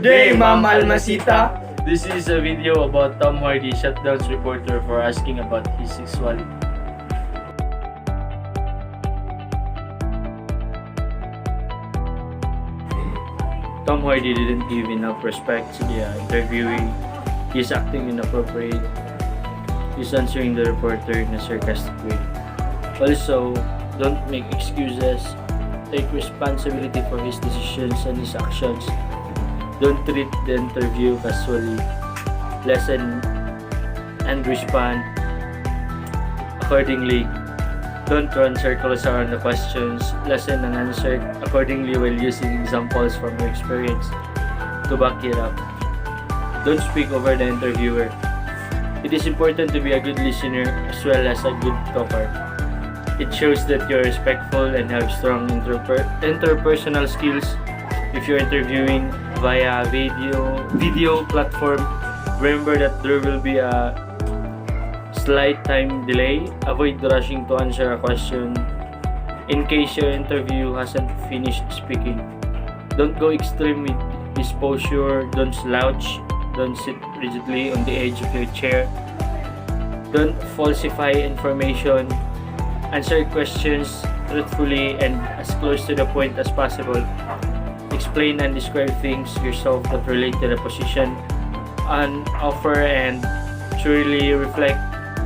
day, Ma'am Almasita. This is a video about Tom Hardy shutdowns reporter for asking about his sexuality. Tom Hardy didn't give enough respect to the interviewee. He's acting inappropriate. He's answering the reporter in a sarcastic way. Also, don't make excuses. Take responsibility for his decisions and his actions. Don't treat the interview casually. Listen and respond accordingly. Don't run circles around the questions. Listen and answer accordingly while using examples from your experience to back it up. Don't speak over the interviewer. It is important to be a good listener as well as a good talker. It shows that you're respectful and have strong interpersonal skills. If you're interviewing via video platform, remember that there will be a slight time delay. Avoid rushing to answer a question in case your interview hasn't finished speaking. Don't go extreme with his posture. Don't slouch. Don't sit rigidly on the edge of your chair. Don't falsify information. Answer questions truthfully and as close to the point as possible. Explain and describe things yourself that relate to the position on offer and truly reflect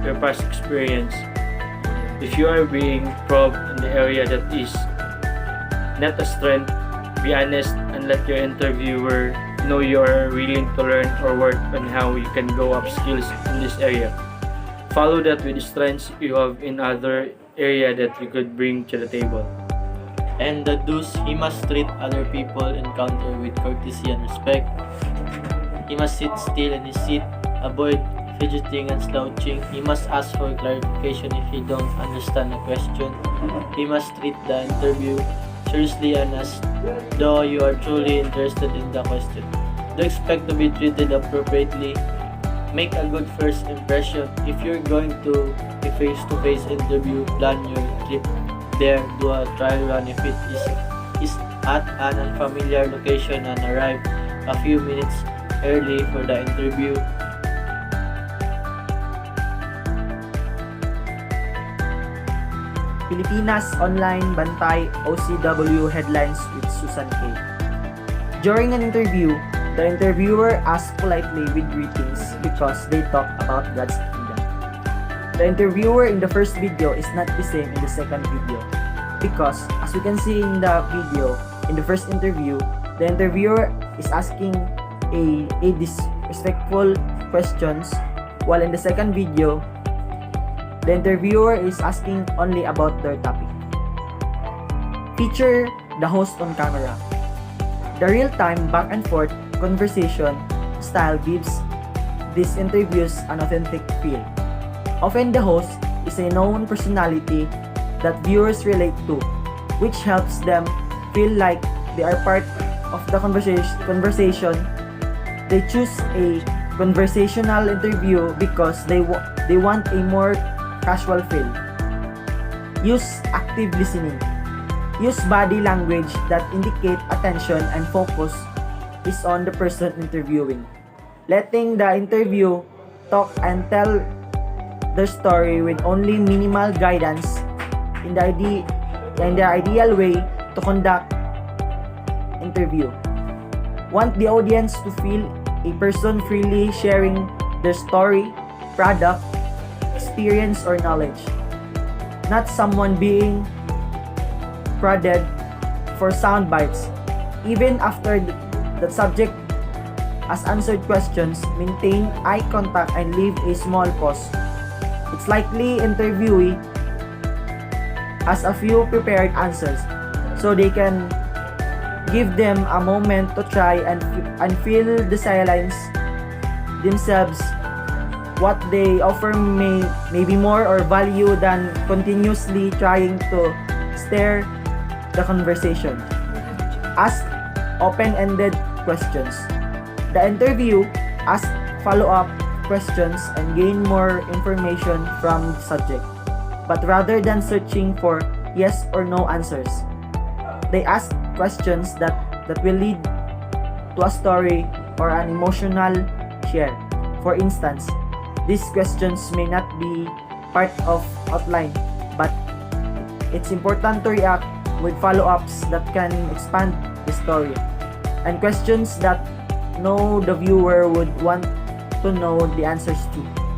your past experience. If you are being probed in the area that is not a strength, be honest and let your interviewer know you are willing to learn or work on how you can go up skills in this area. Follow that with strengths you have in other area that you could bring to the table. And the do's, he must treat other people encounter with courtesy and respect. He must sit still in his seat, avoid fidgeting and slouching. He must ask for clarification if he don't understand a question. He must treat the interview seriously and as though you are truly interested in the question. Don't expect to be treated appropriately. Make a good first impression. If you're going to a face-to-face interview, plan your trip there, do a trial run if it is at an unfamiliar location and arrive a few minutes early for the interview. Pilipinas Online Bantay OCW Headlines with Susan K. During an interview, the interviewer asks politely with greetings because they talk about God's kingdom. The interviewer in the first video is not the same in the second video because, as you can see in the video, in the first interview, the interviewer is asking a disrespectful questions, while in the second video, the interviewer is asking only about their topic. Feature the host on camera. The real-time back and forth conversation style gives these interviews an authentic feel. Often the host is a known personality that viewers relate to, which helps them feel like they are part of the conversation. They choose a conversational interview because they want a more casual feel. Use active listening. Use body language that indicate attention and focus is on the person interviewing. Letting the interview talk and tell their story with only minimal guidance in the ideal way to conduct interview. Want the audience to feel a person freely sharing their story, product, experience, or knowledge. Not someone being prodded for sound bites. Even after the subject has answered questions, maintain eye contact and leave a small pause. It's likely interviewee has a few prepared answers, so they can give them a moment to try and feel the silence themselves. What they offer may be more or value than continuously trying to steer the conversation. Ask open-ended questions. The interview asks follow-up questions and gain more information from the subject. But rather than searching for yes or no answers, they ask questions that will lead to a story or an emotional share. For instance, these questions may not be part of outline, but it's important to react with follow-ups that can expand the story, and questions that the viewer would want to know the answers to.